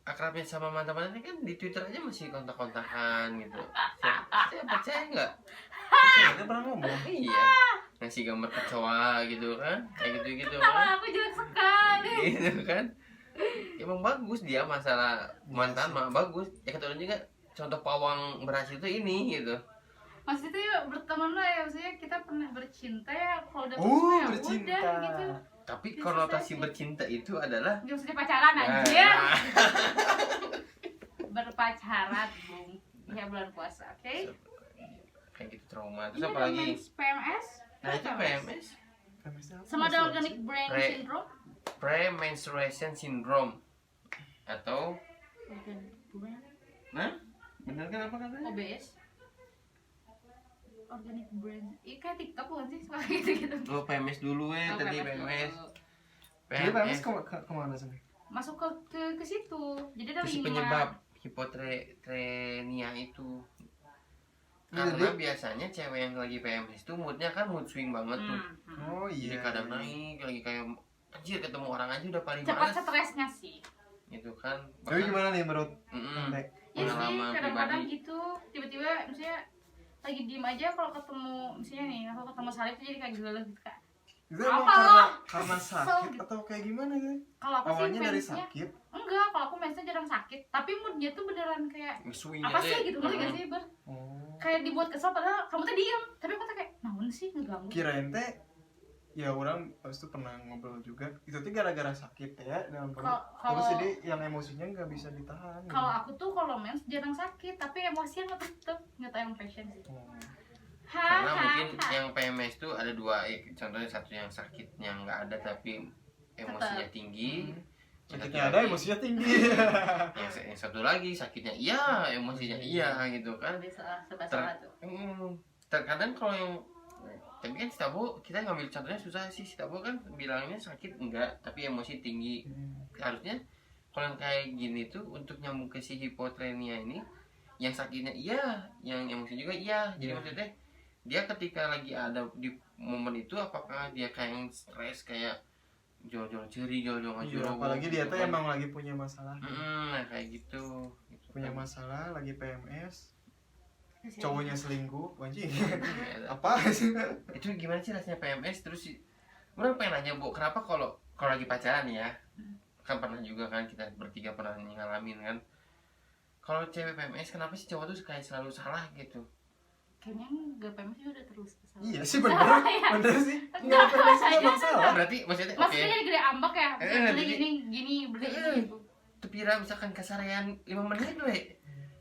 akrabnya sama mantan-mantannya kan di Twitter aja masih kontak-kontakan gitu. Saya percaya nggak? Kita pernah ngomong. Iya. Ngasih gambar kecoa gitu kan, kayak gitu-gitu Sama kan. aku jelek sekali. Gitu kan. Emang bagus dia masalah mantan mah bagus. Ya kata orang juga contoh pawang berhasil tuh ini gitu. Maksudnya itu ya berteman lah ya, maksudnya kita pernah bercinta ya kalau udah Oh, putus ya bercinta. udah gitu. Tapi Bisa konotasi saja. bercinta itu adalah Nggak usah pacaran Nah, anjir. Berpacaran, Bung. Ya bulan puasa, oke? kayak gitu trauma. Terus Ini apa ada lagi? mens PMS. Nah itu PMS, Sama ada organic brain Pre- syndrome. pre-menstruation syndrome atau Organic brain. nah bener kan apa katanya? OBS. Organic brain. Iya kayak TikTok bukan sih? Suka gitu-gitu. Oh PMS dulu Oh, tadi PMS PMS. dulu. Jadi PMS kemana sih? Masuk ke situ. Jadi ada Itu si 5. penyebab hipotrenia itu. Jadi- Karena biasanya cewek yang lagi PMS itu moodnya kan mood swing banget tuh. Oh Jadi iya. kadang naik lagi kayak anjir ketemu orang aja udah paling Cepat males stresnya sih. gitu kan. Tapi gimana nih menurut Mm-mm. Nek? Ya sih, Pengalaman kadang-kadang pribadi. gitu tiba-tiba misalnya lagi diem aja kalau ketemu misalnya nih aku ketemu Salib tuh jadi kayak gila gitu kak. Itu emang Apa? karena sakit atau kayak gimana gitu? Kalau aku sih Awalnya dari mensnya sakit. enggak, kalau aku mensnya jarang sakit, tapi moodnya tuh beneran kayak Swing apa aja. sih gitu, ngerti gak sih Ber? Oh. Kayak dibuat kesel padahal kamu tuh diem, tapi aku tuh kayak naon sih ngeganggu. Kirain teh ya orang pas itu pernah ngobrol juga. Itu tuh gara-gara sakit ya dalam perut. Terus Kalau jadi yang emosinya nggak bisa ditahan. gitu. kalau aku tuh kalau mens jarang sakit, tapi emosinya tetep nggak tahu yang passion sih. Oh. Karena mungkin yang PMS tuh ada dua, contohnya satu yang sakitnya nggak ada tapi emosinya tinggi. Yang Sakitnya satu ada, lagi- emosinya tinggi. yang satu lagi sakitnya iya, emosinya iya gitu kan. Jadi serba-serba tuh. Terkadang kalau yang tapi kan si Tabo kita ngambil contohnya susah sih. Si Tabo kan bilangnya sakit enggak tapi emosi tinggi. Harusnya kalau yang kayak gini tuh untuk nyambung ke si hipotrenia ini yang sakitnya iya, yang emosi juga iya. Jadi maksudnya dia ketika lagi ada di momen itu apakah dia kayak yang stres kayak jual-jual ceri, jual-jual Iya, jeruk apalagi dia gitu tuh kan. emang lagi punya masalah. Nah kayak gitu Punya kan. masalah, lagi PMS, Kasihan. cowoknya selingkuh, anjing. Ya, Apa sih? itu gimana sih rasanya PMS terus orang pengen nanya Bu, kenapa kalau lagi pacaran nih ya, kan pernah juga kan kita bertiga pernah ngalamin kan, kalau cewek PMS kenapa sih cowok tuh kayak selalu salah gitu? Kayaknya nggak PMS juga udah terus kesalahan. Iya sih bener, Ya. bener sih. Nggak PMS itu emang salah. Berarti maksudnya oke, Maksudnya jadi gede ambak ya, beli jadi- gini, beli ini gitu. tepira misalkan kasarean 5 menit we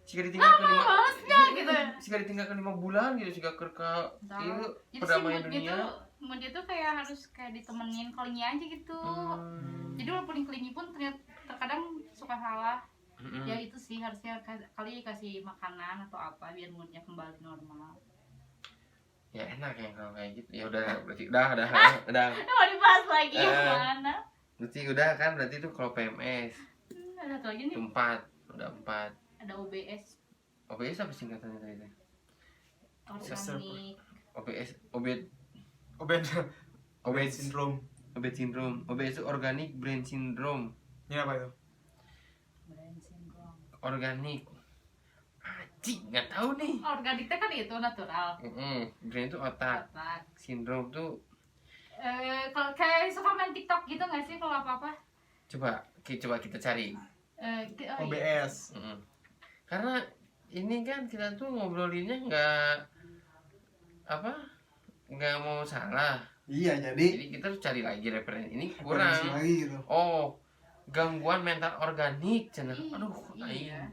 jika ditinggal ke 5 Malesnya gitu. jika ditinggal ke 5 bulan gitu jika kerka itu Jadi sih perdamaian mood gitu, dunia. mood itu kayak harus kayak ditemenin kelingi aja gitu. Jadi walaupun kelingi pun ternyata terkadang suka salah. Ya itu sih harusnya kali kasih makanan atau apa biar moodnya kembali normal. Ya enak ya kalau kayak gitu. Ya udah berarti udah Mau dibahas lagi Eh. mana? berarti udah kan, berarti itu kalau PMS Ada satu lagi nih, itu 4 udah 4. ada OBS, OBS apa singkatannya tadi teh? organik. OBS obet Obed obet syndrome. obet syndrome. OBS itu organic brain syndrome. Ini apa itu? Brain syndrome. Organik anjing nggak tahu nih. Organiknya kan itu natural. Brain itu otak, Otak. syndrome tuh Kalau kayak suka main TikTok gitu nggak sih kalau apa-apa? coba kita cari. Iya. OBS. Karena ini kan kita tuh ngobrolinnya nggak mau salah, Iya, jadi jadi kita harus cari lagi referensi ini kurang. referensi lagi gitu. Oh, gangguan mental organik channel. Aduh, Iya. aing.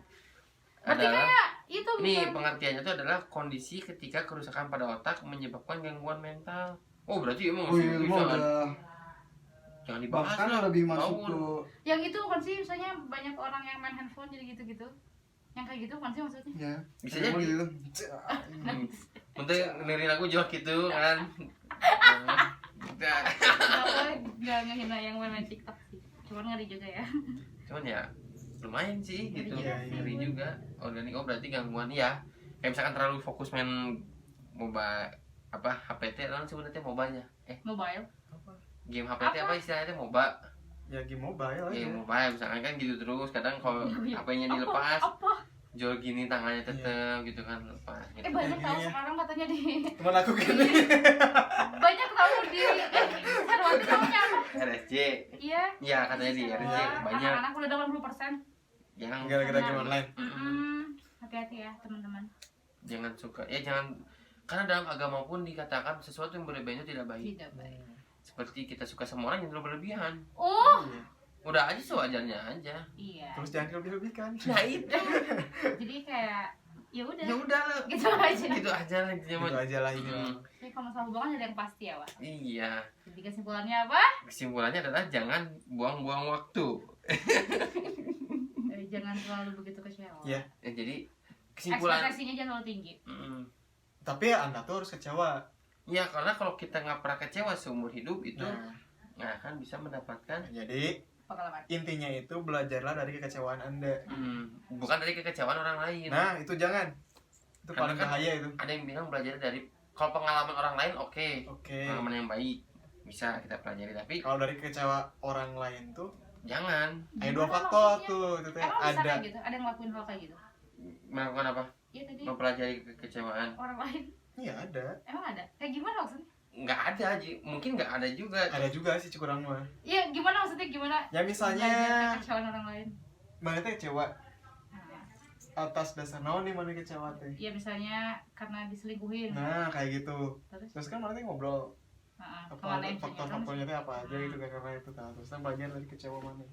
Berarti Adalah kayak itu ini bukan? pengertiannya itu adalah kondisi ketika kerusakan pada otak menyebabkan gangguan mental. Oh, berarti emang Oh iya, bisa mah kan? udah Jangan dibahas bahkan lah. lebih masuk Bawon. ke Yang itu kan sih misalnya banyak orang yang main handphone jadi gitu-gitu. Yang kayak gitu kan sih maksudnya? ya. Bisa emang jadi. gitu. Untuk dengerin lagu jauh gitu kan. Udah. Nggak ngehina yang main TikTok sih. Cuman ngeri juga ya. Cuman ya lumayan sih gitu. Iya, iya. Ngeri juga. Organik oh berarti gangguan ya. Kayak misalkan terlalu fokus main MOBA HPT kan sebenarnya MOBA-nya. Mobile. Game HPT apa Apa? istilahnya MOBA. Ya game mobile aja. Game mobile misalkan kan gitu terus kadang kalau HP-nya dilepas Apa? jual gini tangannya tetep gitu kan lepas gitu. Banyak tahu Iya. sekarang katanya di Teman aku gini. banyak tahu di Sarwati tahunya apa? RSJ. Iya. Iya katanya di RSJ Wah, banyak anak-anak udah 80%. yang Gara-gara game online. Hati-hati ya teman-teman. jangan suka ya jangan, karena dalam agama pun dikatakan sesuatu yang berlebihan itu tidak baik. Tidak baik. Seperti kita suka sama orang yang terlalu berlebihan. Oh, Iya. Udah aja sewajarnya aja. iya. Terus jangan dilebih-lebihkan. Nah itu. Jadi kayak ya udah. Ya udah lah. Gitu aja. Gitu aja lah intinya Gitu mah. aja lah ini. Mm. Jadi kalau masalah hubungan ada yang pasti ya, Pak. Iya. Jadi kesimpulannya apa? Kesimpulannya adalah jangan buang-buang waktu. Jangan terlalu begitu kecewa. Iya. Ya, jadi kesimpulan. Ekspektasinya jangan terlalu tinggi. Tapi ya Anda tuh harus kecewa. Ya karena kalau kita nggak pernah kecewa seumur hidup itu Nah, nggak akan bisa mendapatkan jadi Pengalaman. intinya itu belajarlah dari kekecewaan Anda. bukan dari kekecewaan orang lain. Nah, itu jangan. Itu Karena paling kan bahaya itu. Ada yang bilang belajar dari kalau pengalaman orang lain oke, Oke. pengalaman yang baik bisa kita pelajari, tapi Kalau dari kecewa orang lain tuh jangan ada dua Gimana faktor maksudnya? tuh, itu teh Emang bisa ada. kayak gitu? Ada yang ngelakuin hal kayak gitu? melakukan apa, Iya tadi mempelajari kekecewaan. orang lain. Iya ada. Emang ada? Kayak gimana maksudnya? Nggak ada, mungkin nggak ada juga. Ada juga sih kurang mah. Iya gimana maksudnya gimana? Ya misalnya Belajar kekecewaan orang lain. mana teh kecewa Nah, atas dasar naon nih mana kecewa teh. iya misalnya karena diselingkuhin. Nah, kayak gitu. Terus Terus kan mana teh ngobrol apa kemana yang misalnya? faktor-faktornya teh apa aja gitu kan karena itu kan. Terus kan belajar dari kecewa mana.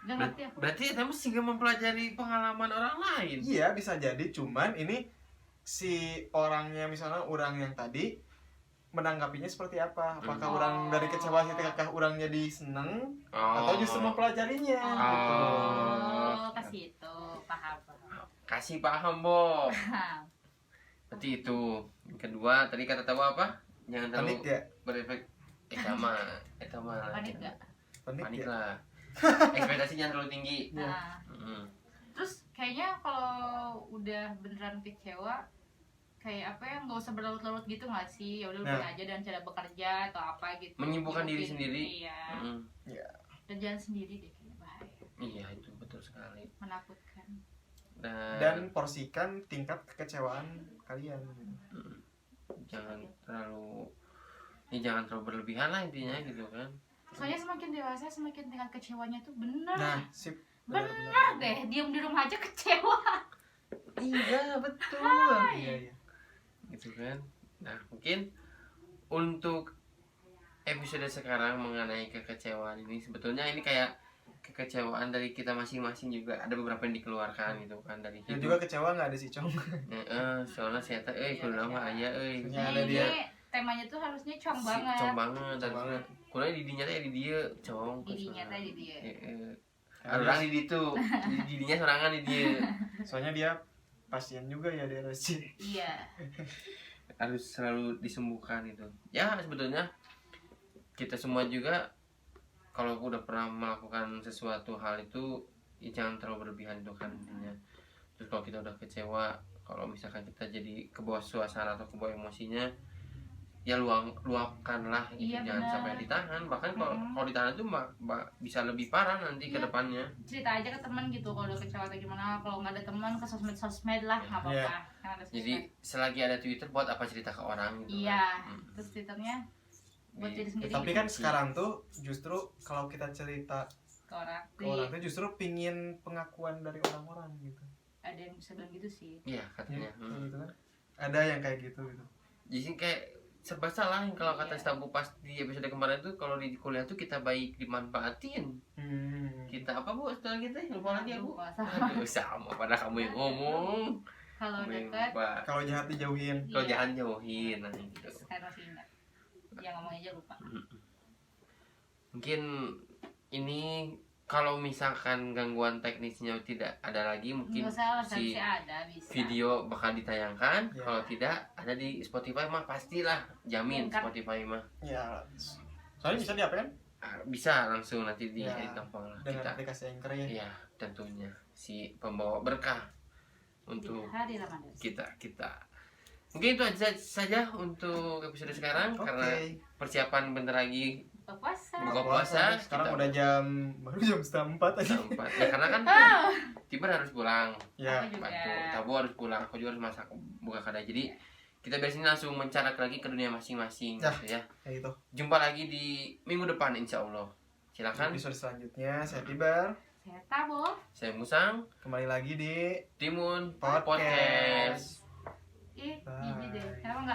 Gak ngerti aku. Berarti kita mesti nggak mempelajari pengalaman orang lain. Iya, bisa jadi cuman ini si orangnya misalnya orang yang tadi menanggapinya seperti apa? Apakah Hmm. orang dari kecewa sih apakah orang jadi seneng Oh. atau justru mempelajarinya gitu. Oh, kasih itu paham. Kasih paham, Bo. Paham. Berarti itu. Yang kedua, tadi kata tahu apa? Jangan terlalu Panik ya? berefek. Sama, Panik gak? Panik Ya? lah. Ekspektasi jangan terlalu tinggi. Nah, terus kayaknya kalau udah beneran kecewa kayak apa ya, nggak usah berlarut-larut gitu nggak sih, ya udah Nah. lupain aja dan cara bekerja atau apa gitu. Menyibukkan diri Mungkin, sendiri. iya. Ya. Dan jalan sendiri deh, kayaknya bahaya, Iya itu betul sekali. menakutkan. Dan porsikan tingkat kekecewaan kalian gitu. Jangan terlalu jangan terlalu berlebihan lah intinya gitu kan. Soalnya semakin dewasa semakin tingkat kecewanya tuh bener. Nah, sip. Bener deh, diam di rumah aja kecewa. Iya betul. Iya, iya. Gitu kan. Nah mungkin untuk episode sekarang mengenai kekecewaan ini, sebetulnya ini kayak kekecewaan dari kita masing-masing juga, ada beberapa yang dikeluarkan gitu kan dari Dan hidup. juga kecewa nggak ada si Cong. Soalnya saya tahu kudu nama aya Ya, Nah, ada ini dia. temanya tuh harusnya cong Si banget. cong banget dan Cong banget. kuliah di dinya teh di dia cong. Didinya teh di dia. Orang di ditu, di dinya sorangan di dia. Soalnya dia pasien juga ya di RSC. Iya. Harus selalu disembuhkan itu. Ya sebetulnya kita semua juga kalau udah pernah melakukan sesuatu hal itu ya jangan terlalu berlebihan itu kan intinya. Terus kalau kita udah kecewa, kalau misalkan kita jadi kebawa suasana atau kebawa emosinya, ya luapkanlah gitu. Iya, Jangan benar. sampai ditahan. Bahkan kalau ditahan itu bisa lebih parah nanti ke Iya. depannya. Cerita aja ke teman gitu kalau udah kecewa atau gimana. Kalau nggak ada teman ke sosmed lah, nggak apa-apa. Iya. Kan ada sosmed. Jadi selagi ada Twitter buat apa cerita ke orang gitu iya. kan. Terus Twitternya buat Iya. diri sendiri. Tapi gitu. kan sekarang tuh justru kalau kita cerita ke orang. ke orang tuh justru pingin pengakuan dari orang-orang gitu. Ada yang bisa bilang gitu sih. Iya katanya. Kayak gitu kan. Ada yang kayak gitu gitu. Jadi kayak serba salah kalau kata Iya. Stabu pas di episode kemarin tuh, kalau di kuliah tuh kita baik dimanfaatin. Kita apa Bu setelah kita lupa lagi ya Bu. Lupa, sama. Aduh, sama pada kamu yang ngomong. Kalau Kamu yang deket, lupa. Kalau jahat dijauhin. Kalau iya. jangan jauhin nah gitu. Saya masih ingat. Ya ngomong aja lupa. Mungkin ini kalau misalkan gangguan teknisnya tidak ada lagi, mungkin Nggak usah, si sih ada bisa. video bakal ditayangkan. Ya. Kalau tidak ada di Spotify mah pastilah, jamin Ya, kan? Spotify mah. Ya. Soalnya bisa di apa kan? Bisa langsung nanti di Ya, edit tampang lah Dengan kita. aplikasi Anchor ya. Iya, tentunya si pembawa berkah untuk Hari Ramadan. kita. Mungkin itu aja saja untuk episode sekarang Oke. karena persiapan bentar lagi Buka puasa. buka puasa. Sekarang kita udah baru jam 4 aja. tempat. Ya karena kan Tiber harus pulang, Ya. Aku juga. bantu. Tabu harus pulang, aku juga harus masak buka kada. Jadi kita biasanya langsung mencarak lagi ke dunia masing-masing Ya. gitu ya. Kayak gitu. Jumpa lagi di minggu depan insya Allah. Silakan. Episode selanjutnya saya Tibar. Saya Tabo. Saya Musang, Kembali lagi di Timun Podcast. Podcast. Ih, Bye. gini deh. Kenapa nggak